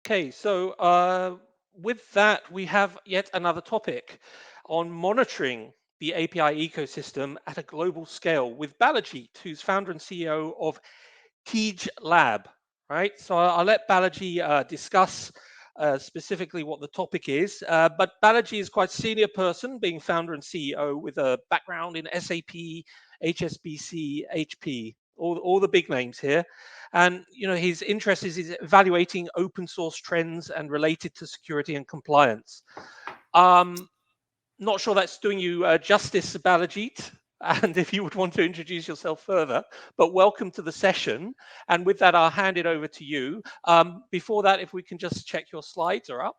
Okay, so with that, we have yet another topic on monitoring the API ecosystem at a global scale with Baljeet, who's founder and CEO of TeejLab, right? So I'll let Balaji discuss specifically what the topic is. But Balaji is quite a senior person, being founder and CEO with a background in SAP, HSBC, HP, all the big names here. And his interest is evaluating open source trends and related to security and compliance. Um, Not sure that's doing you justice, Balajit, and if you would want to introduce yourself further, but welcome to the session. And with that, I'll hand it over to you. Before that, if we can just check your slides are up.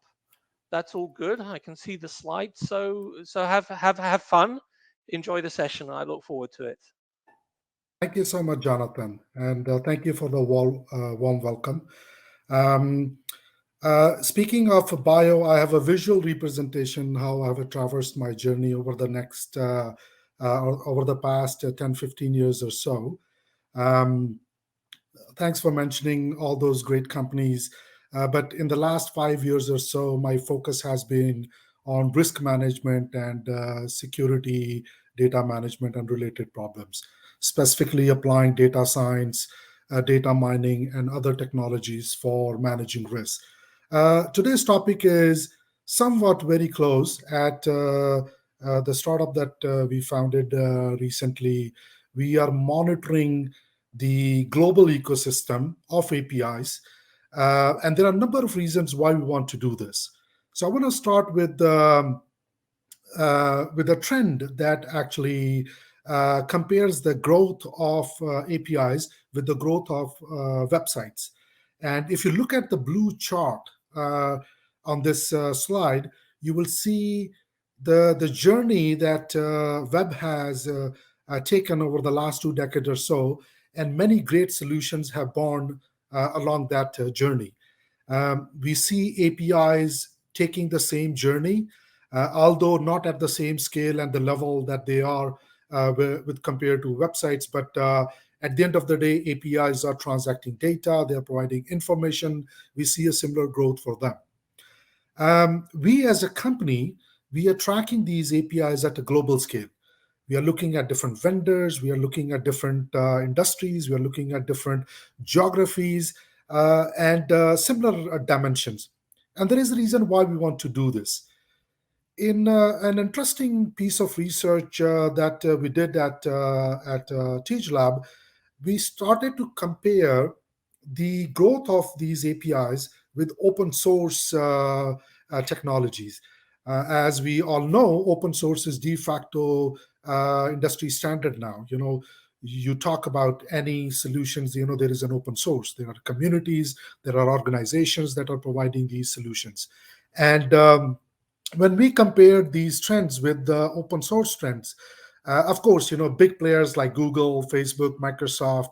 That's all good. I can see the slides. So have fun. Enjoy the session. I look forward to it. Thank you so much, Jonathan, and thank you for the warm welcome. Um, Speaking of bio, I have a visual representation how I have traversed my journey over the past 10, 15 years or so. Um, Thanks for mentioning all those great companies. But in the last 5 years or so, my focus has been on risk management and security, data management, and related problems, specifically applying data science, data mining, and other technologies for managing risk. Today's topic is somewhat very close at the startup that we founded recently. We are monitoring the global ecosystem of APIs. And there are a number of reasons why we want to do this. So I want to start with a trend that actually compares the growth of APIs with the growth of websites. And if you look at the blue chart on this slide, you will see the journey that web has taken over the last 2 decades or so, and many great solutions have born along that journey. We see APIs taking the same journey, although not at the same scale and the level that they are with compared to websites. But at the end of the day, APIs are transacting data, they are providing information. We see a similar growth for them. We as a company, we are tracking these APIs at a global scale. We are looking at different vendors, we are looking at different industries, we are looking at different geographies and similar dimensions. And there is a reason why we want to do this. In an interesting piece of research that we did at TeejLab, we started to compare the growth of these APIs with open source technologies. As we all know, open source is de facto industry standard now. You talk about any solutions, there is an open source. There are communities, there are organizations that are providing these solutions. And when we compare these trends with the open source trends, of course, big players like Google, Facebook, Microsoft,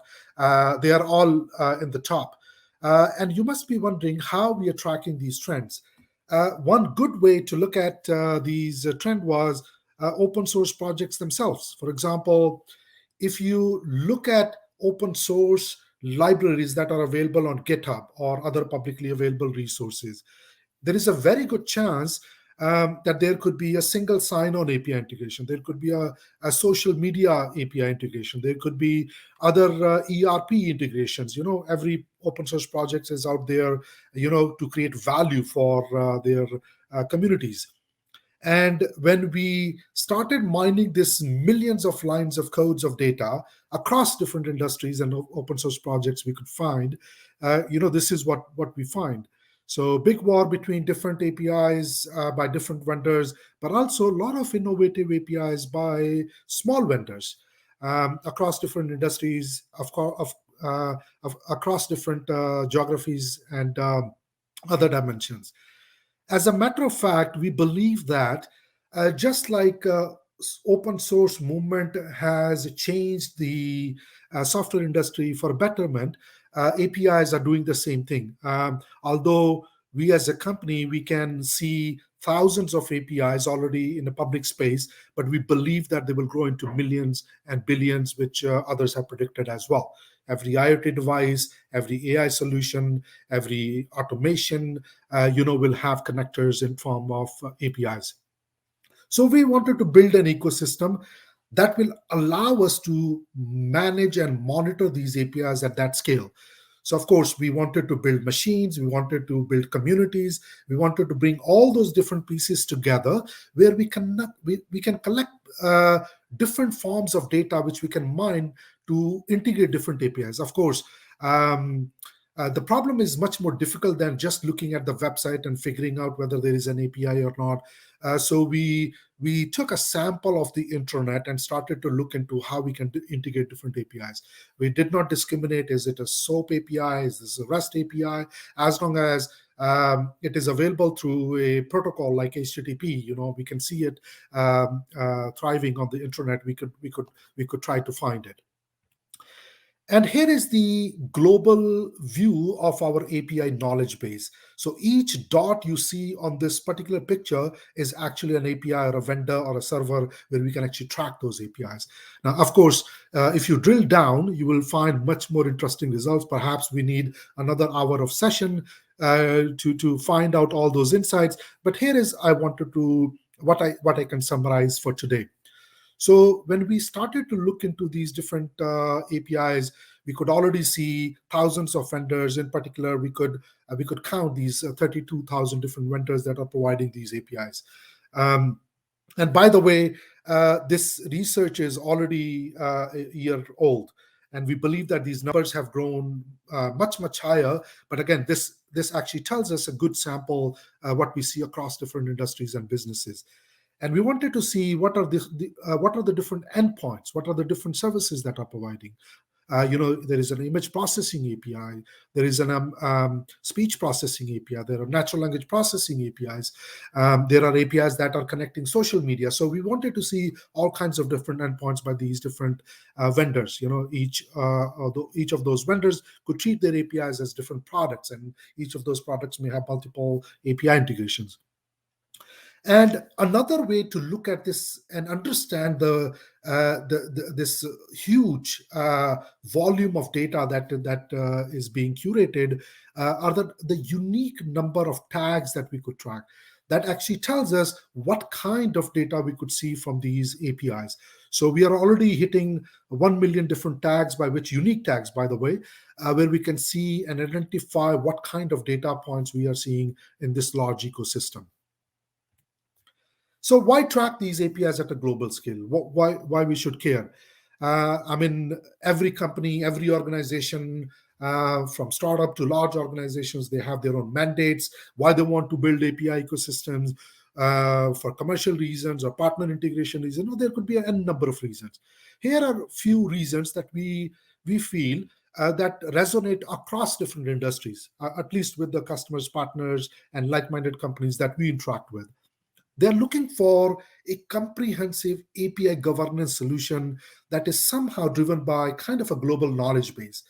they are all in the top. And you must be wondering how we are tracking these trends. One good way to look at these trend was open source projects themselves. For example, if you look at open source libraries that are available on GitHub or other publicly available resources, there is a very good chance that there could be a single sign-on API integration. There could be a social media API integration. There could be other ERP integrations. Every open source project is out there, to create value for their communities. And when we started mining this millions of lines of codes of data across different industries and open source projects we could find, this is what we find. So big war between different APIs by different vendors, but also a lot of innovative APIs by small vendors across different industries, across different geographies and other dimensions. As a matter of fact, we believe that just like open source movement has changed the software industry for betterment, APIs are doing the same thing. Although we as a company, we can see thousands of APIs already in the public space, but we believe that they will grow into millions and billions, which others have predicted as well. Every IoT device, every AI solution, every automation, will have connectors in form of APIs. So we wanted to build an ecosystem that will allow us to manage and monitor these APIs at that scale. So of course, we wanted to build machines, we wanted to build communities, we wanted to bring all those different pieces together where we can collect uh, different forms of data which we can mine to integrate different APIs. Of course, um, the problem is much more difficult than just looking at the website and figuring out whether there is an API or not. So we took a sample of the internet and started to look into how we can integrate different APIs. We did not discriminate: is it a SOAP API, is this a REST API? As long as it is available through a protocol like HTTP, we can see it thriving on the internet. We could try to find it. And here is the global view of our API knowledge base. So each dot you see on this particular picture is actually an API or a vendor or a server where we can actually track those APIs. Now, of course, if you drill down, you will find much more interesting results. Perhaps we need another hour of session to find out all those insights. But here is I wanted to what I can summarize for today. So when we started to look into these different APIs, we could already see thousands of vendors. In particular, we could count these 32,000 different vendors that are providing these APIs. Um, and by the way, this research is already a year old, and we believe that these numbers have grown much higher. But again, this actually tells us a good sample what we see across different industries and businesses. And we wanted to see what are the different endpoints, what are the different services that are providing. There is an image processing API, there is an speech processing API, there are natural language processing APIs, there are APIs that are connecting social media. So we wanted to see all kinds of different endpoints by these different vendors. Each of those vendors could treat their APIs as different products, and each of those products may have multiple API integrations. And another way to look at this and understand this huge volume of data that is being curated are the unique number of tags that we could track. That actually tells us what kind of data we could see from these APIs. So we are already hitting 1 million different tags, by which unique tags, by the way, where we can see and identify what kind of data points we are seeing in this large ecosystem. So why track these APIs at a global scale? Why we should care? I mean, every company, every organization, from startup to large organizations, they have their own mandates. Why they want to build API ecosystems for commercial reasons or partner integration reasons. There could be a number of reasons. Here are a few reasons that we feel that resonate across different industries, at least with the customers, partners, and like-minded companies that we interact with. They're looking for a comprehensive API governance solution that is somehow driven by kind of a global knowledge base.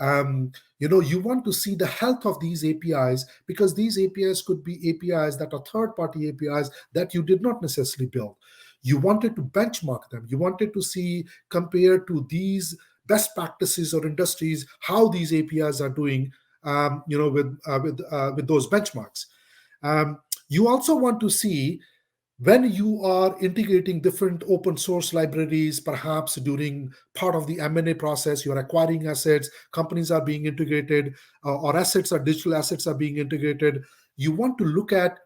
You want to see the health of these APIs, because these APIs could be APIs that are third-party APIs that you did not necessarily build. You wanted to benchmark them. You wanted to see, compared to these best practices or industries, how these APIs are doing, with those benchmarks. You also want to see, when you are integrating different open source libraries, perhaps during part of the M&A process, you're acquiring assets, companies are being integrated, or digital assets are being integrated. You want to look at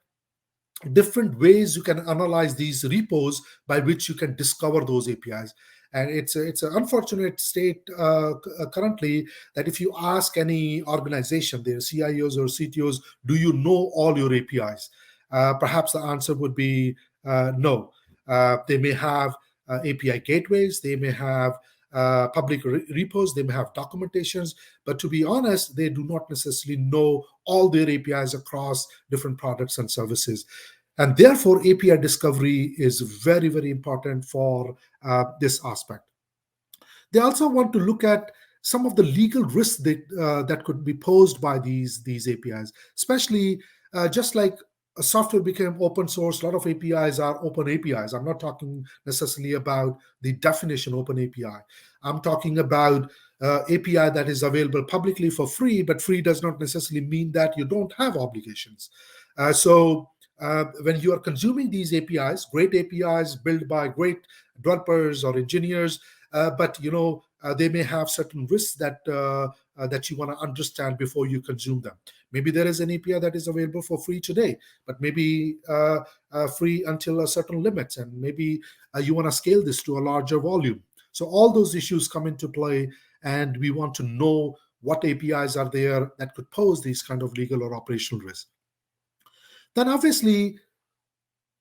different ways you can analyze these repos by which you can discover those APIs. And it's an unfortunate state currently, that if you ask any organization, their CIOs or CTOs, do you know all your APIs? Perhaps the answer would be no. They may have API gateways, they may have public repos, they may have documentations, but to be honest, they do not necessarily know all their APIs across different products and services. And therefore, API discovery is very, very important for this aspect. They also want to look at some of the legal risks that could be posed by these APIs, especially Just like software became open source, a lot of APIs are open APIs. I'm not talking necessarily about the definition open API. I'm talking about API that is available publicly for free, but free does not necessarily mean that you don't have obligations. When you are consuming these APIs, great APIs built by great developers or engineers, but they may have certain risks that you want to understand before you consume them. Maybe there is an API that is available for free today, but maybe free until a certain limit, and maybe you want to scale this to a larger volume. So all those issues come into play, and we want to know what APIs are there that could pose these kind of legal or operational risks. Then obviously,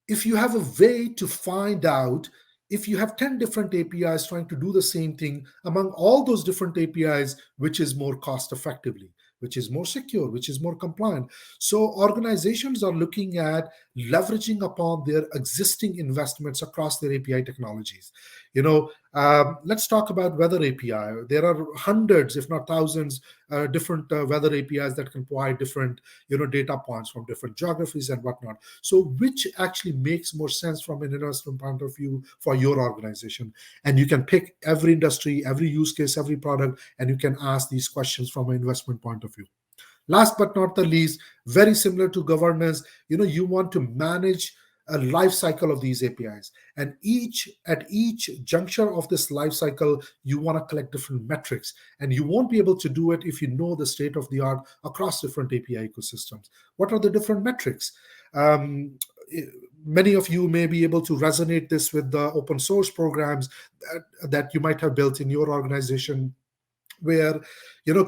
if you have a way to find out, if you have 10 different APIs trying to do the same thing among all those different APIs, which is more cost effectively, which is more secure, which is more compliant. So organizations are looking at leveraging upon their existing investments across their API technologies. Let's talk about weather API. There are hundreds, if not thousands, different weather APIs that can provide different, data points from different geographies and whatnot. So, which actually makes more sense from an investment point of view for your organization? And you can pick every industry, every use case, every product, and you can ask these questions from an investment point of view. Last but not the least, very similar to governance, you want to manage a life cycle of these APIs. And at each juncture of this life cycle, you want to collect different metrics. And you won't be able to do it if you know the state of the art across different API ecosystems. What are the different metrics? Um, Many of you may be able to resonate this with the open source programs that you might have built in your organization, where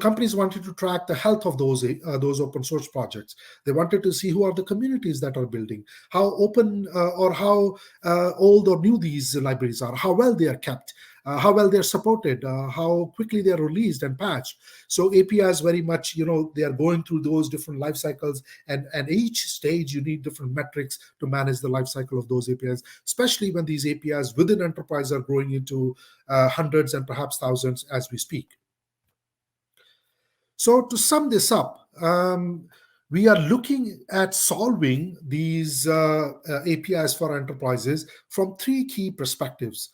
companies wanted to track the health of those open source projects. They wanted to see who are the communities that are building, how open or how old or new these libraries are, how well they are kept, how well they're supported, how quickly they're released and patched. So APIs very much, they are going through those different life cycles, and each stage you need different metrics to manage the life cycle of those APIs, especially when these APIs within enterprise are growing into hundreds and perhaps thousands as we speak. So to sum this up, we are looking at solving these APIs for enterprises from three key perspectives: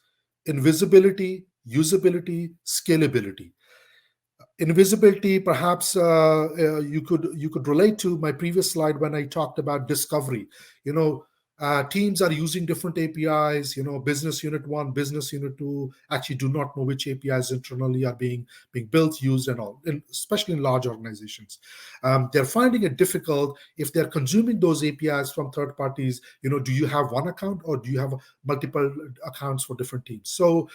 invisibility, usability, scalability. Invisibility, perhaps you could relate to my previous slide when I talked about discovery. Teams are using different APIs. Business unit 1, business unit 2 actually do not know which APIs internally are being built, used, and all, especially in large organizations. They're finding it difficult if they're consuming those APIs from third parties. Do you have one account, or do you have multiple accounts for different teams? So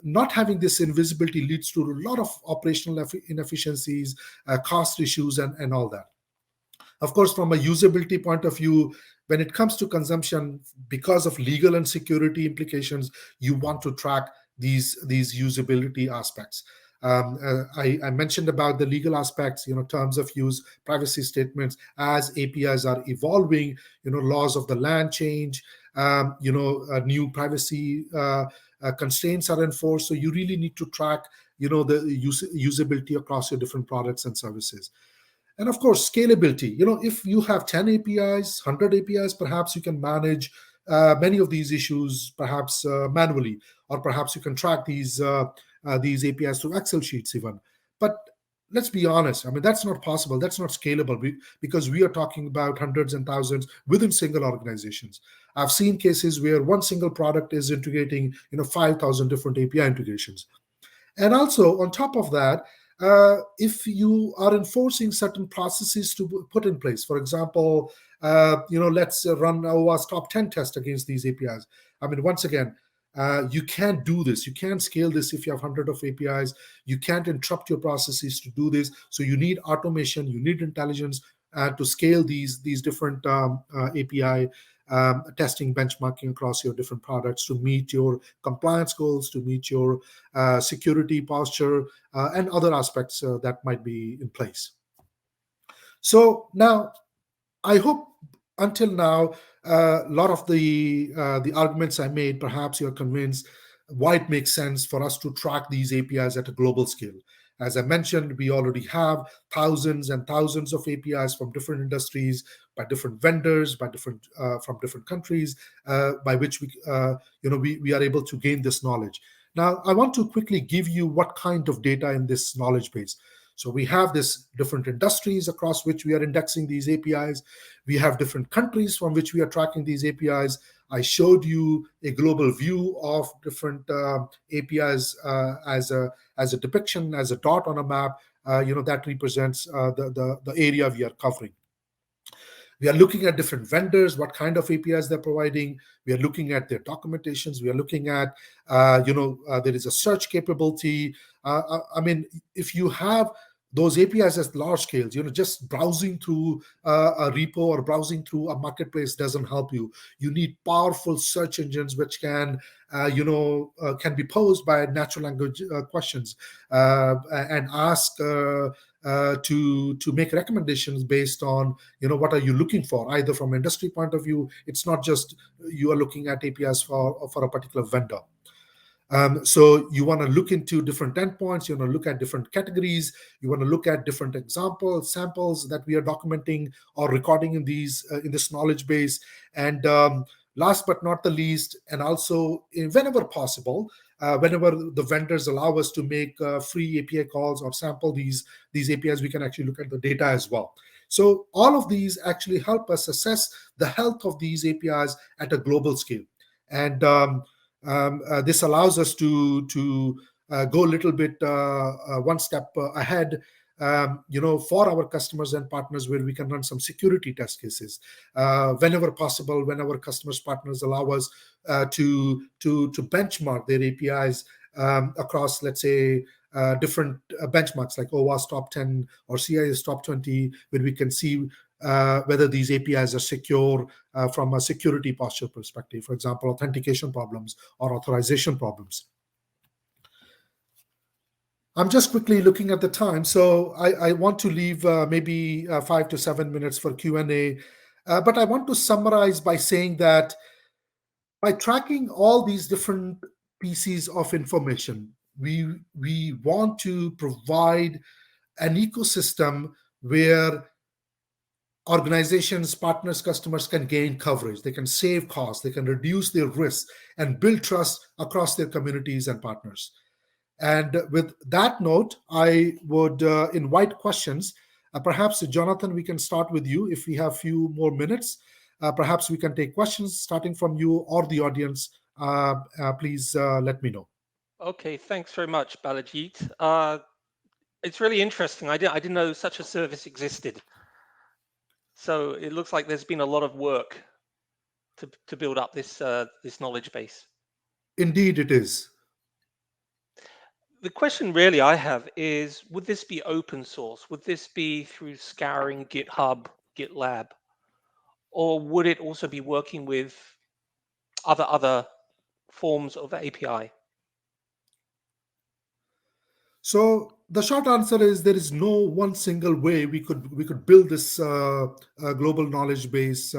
not having this invisibility leads to a lot of operational inefficiencies, cost issues, and all that. Of course, from a usability point of view, when it comes to consumption, because of legal and security implications, you want to track these usability aspects. I mentioned about the legal aspects, terms of use, privacy statements. As APIs are evolving, laws of the land change, new privacy constraints are enforced. So you really need to track, the usability across your different products and services. And of course, scalability. If you have 10 APIs, 100 APIs, perhaps you can manage many of these issues, perhaps manually, or perhaps you can track these APIs through Excel sheets even. But let's be honest. I mean, that's not possible. That's not scalable, because we are talking about hundreds and thousands within single organizations. I've seen cases where one single product is integrating, 5,000 different API integrations. And also, on top of that, if you are enforcing certain processes to put in place, for example, let's run OWASP top 10 test against these APIs. I mean, once again, you can't do this. You can't scale this if you have hundreds of APIs. You can't interrupt your processes to do this. So you need automation, you need intelligence to scale these different API testing, benchmarking across your different products to meet your compliance goals, to meet your security posture, and other aspects that might be in place. So now, I hope until now, a lot of the arguments I made, perhaps you're convinced why it makes sense for us to track these APIs at a global scale. As I mentioned, we already have thousands and thousands of APIs from different industries, by different vendors, by different from different countries, by which we are able to gain this knowledge. Now, I want to quickly give you what kind of data in this knowledge base. So we have this different industries across which we are indexing these APIs. We have different countries from which we are tracking these APIs. I showed you a global view of different APIs as a depiction, as a dot on a map. That represents the area we are covering. We are looking at different vendors, what kind of APIs they're providing. We are looking at their documentations. We are looking at, there is a search capability. I mean, if you have those APIs at large scales, just browsing through a repo or browsing through a marketplace doesn't help you. You need powerful search engines which can be posed by natural language questions and ask to make recommendations based on what are you looking for, either from industry point of view. It's not just you are looking at APIs for a particular vendor. So you want to look into different endpoints, you want to look at different categories, you want to look at different examples, samples that we are documenting or recording in this knowledge base. And last but not the least, and also whenever possible, whenever the vendors allow us to make free API calls or sample these APIs, we can actually look at the data as well. So all of these actually help us assess the health of these APIs at a global scale. And this allows us to go a little bit one step ahead, for our customers and partners, where we can run some security test cases whenever possible, when our customers, partners allow us to benchmark their APIs across, let's say, different benchmarks like OWASP top 10 or CIS top 20, where we can see whether these APIs are secure from a security posture perspective, for example, authentication problems or authorization problems. I'm just quickly looking at the time, so I want to leave maybe 5 to 7 minutes for Q&A. But I want to summarize by saying that by tracking all these different pieces of information, we want to provide an ecosystem where organizations, partners, customers can gain coverage, they can save costs, they can reduce their risk, and build trust across their communities and partners. And with that note, I would invite questions. Perhaps, Jonathan, we can start with you if we have a few more minutes. Perhaps we can take questions starting from you or the audience. Please let me know. Okay, thanks very much, Baljeet. It's really interesting. I didn't know such a service existed. So it looks like there's been a lot of work to build up this knowledge base. Indeed, it is. The question really I have is, would this be open source? Would this be through scouring GitHub, GitLab? Or would it also be working with other forms of API? So the short answer is there is no one single way we could build this global knowledge base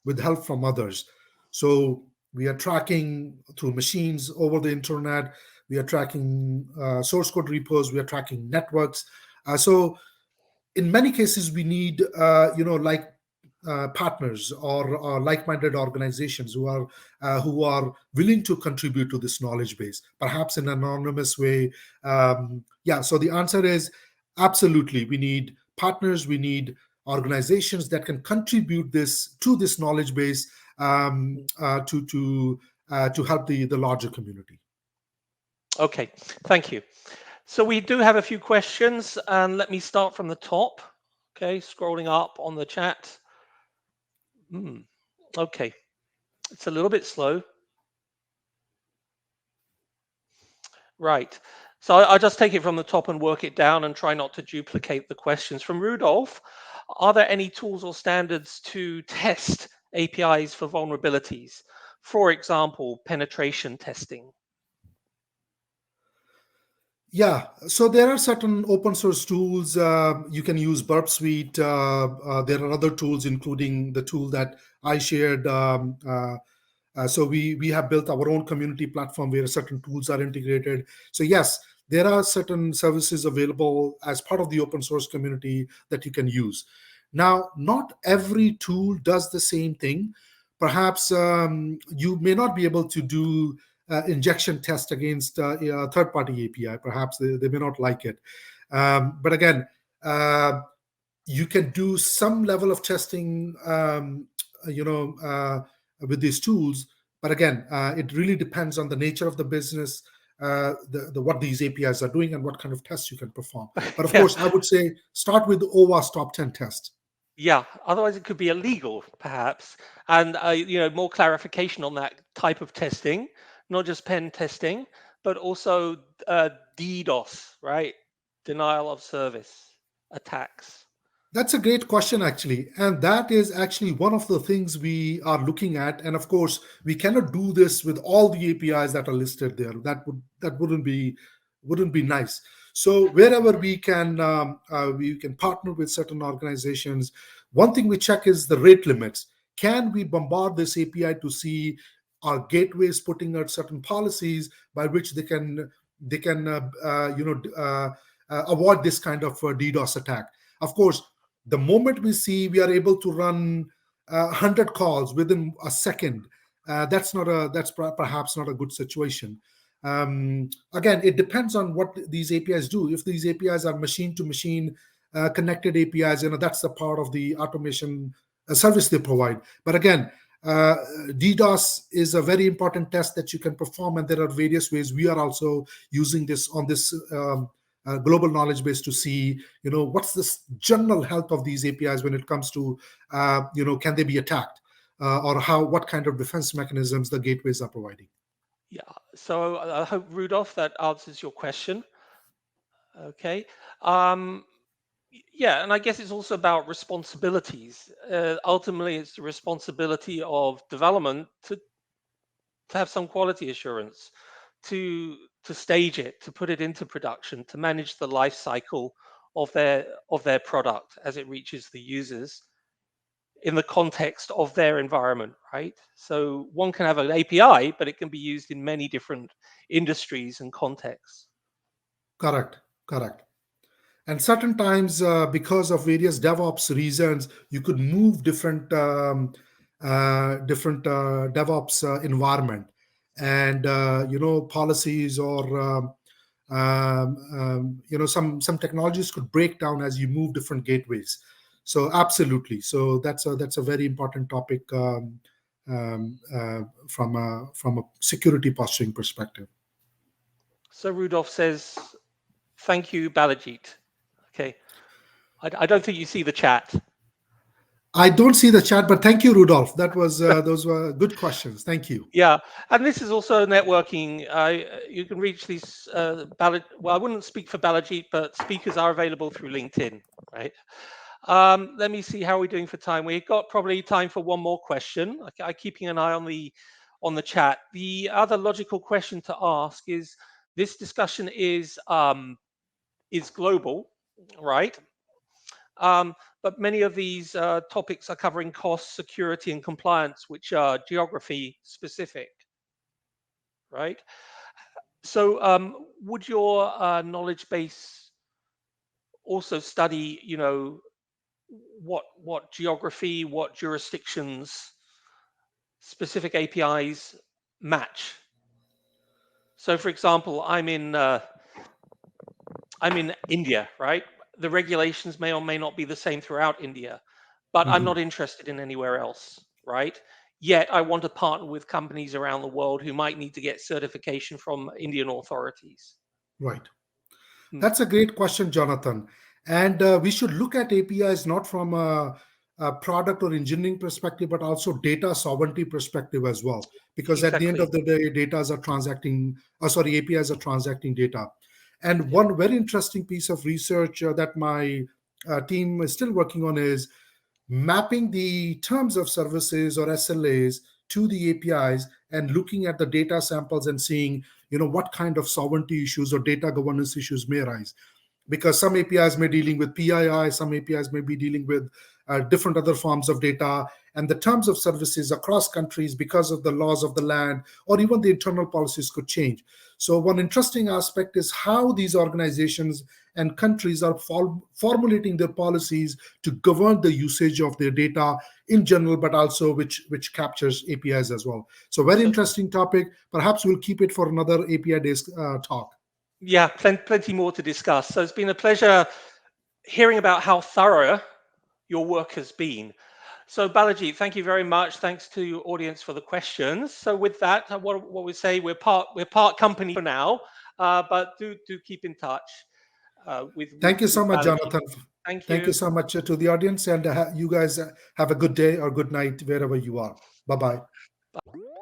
with help from others. So we are tracking through machines over the internet. We are tracking source code repos. We are tracking networks. So in many cases, we need like partners or like-minded organizations who are willing to contribute to this knowledge base, perhaps in an anonymous way. So the answer is absolutely. We need partners. We need organizations that can contribute to this knowledge base to help the larger community. Okay, thank you. So we do have a few questions, and let me start from the top. Okay, scrolling up on the chat. Okay, it's a little bit slow. Right. So I'll just take it from the top and work it down and try not to duplicate the questions. From Rudolph, are there any tools or standards to test APIs for vulnerabilities? For example, penetration testing. Yeah, so there are certain open source tools. You can use Burp Suite. There are other tools, including the tool that I shared. So we have built our own community platform where certain tools are integrated. So yes, there are certain services available as part of the open source community that you can use. Now, not every tool does the same thing. Perhaps you may not be able to do injection test against a third-party API. Perhaps they may not like it. But again, you can do some level of testing, you know, with these tools. But again, it really depends on the nature of the business, the what these APIs are doing, and what kind of tests you can perform. But of Yeah, course, I would say start with the OWASP top 10 test. yeah. Otherwise, it could be illegal, perhaps. And more clarification on that type of testing, not just pen testing, but also DDoS, right? Denial of service attacks. That's a great question, actually. And that is actually one of the things we are looking at. And of course, we cannot do this with all the APIs that are listed there. That wouldn't be nice. So wherever we can partner with certain organizations. One thing we check is the rate limits. Can we bombard this API to see our gateways putting out certain policies by which they can avoid this kind of DDoS attack? Of course, the moment we see we are able to run 100 calls within a second, that's perhaps not a good situation. Again, it depends on what these APIs do. If these APIs are machine to machine connected APIs, that's the part of the automation service they provide. But again, uh, DDoS is a very important test that you can perform, and there are various ways. We are also using this on this global knowledge base to see, what's the general health of these APIs when it comes to, can they be attacked, or what kind of defense mechanisms the gateways are providing. Yeah. So I hope, Rudolph, that answers your question. Okay. Um, yeah, and I guess it's also about responsibilities. Ultimately, it's the responsibility of development to have some quality assurance, to stage it, to put it into production, to manage the life cycle of their product as it reaches the users in the context of their environment, right? So one can have an API, but it can be used in many different industries and contexts. Correct, correct. And certain times, because of various DevOps reasons, you could move different DevOps environment, and policies, or some technologies could break down as you move different gateways. So absolutely. So that's a very important topic, from a security posturing perspective. So Rudolph says, thank you, Balajit. Okay. I don't think you see the chat. I don't see the chat, but thank you, Rudolph. Those were good questions. Thank you. Yeah, and this is also networking. You can reach these well, I wouldn't speak for Balajit, but speakers are available through LinkedIn, right? Let me see how we're doing for time. We've got probably time for one more question. I'm keeping an eye on the chat. The other logical question to ask is: this discussion is global, right? But many of these topics are covering cost, security, and compliance, which are geography specific, right? So, would your knowledge base also study, what geography, what jurisdictions specific APIs match? So, for example, I'm in India, right? The regulations may or may not be the same throughout India, but I'm Mhm. not interested in anywhere else, right? Yet I want to partner with companies around the world who might need to get certification from Indian authorities. Right. Hmm, That's a great question, Jonathan. And we should look at APIs not from a product or engineering perspective, but also data sovereignty perspective as well. Because at the end exactly. of the day, APIs are transacting data. And Yeah. one very interesting piece of research that my team is still working on is mapping the terms of services or SLAs to the APIs, and looking at the data samples and seeing, what kind of sovereignty issues or data governance issues may arise. Because some APIs may be dealing with PII, some APIs may be dealing with different other forms of data, and the terms of services across countries because of the laws of the land or even the internal policies could change. So one interesting aspect is how these organizations and countries are formulating their policies to govern the usage of their data in general, but also which captures APIs as well. So very So interesting topic. Perhaps we'll keep it for another API Days talk. yeah, plenty more to discuss. So it's been a pleasure hearing about how thorough your work has been. So Balajit, thank you very much. Thanks to your audience for the questions. So with that, what we say, we're part company for now, but do keep in touch Thank you with so much, Balajit. Jonathan. Thank Thank you you. so much to the audience, and you guys have a good day or good night wherever you are. Bye bye. Bye.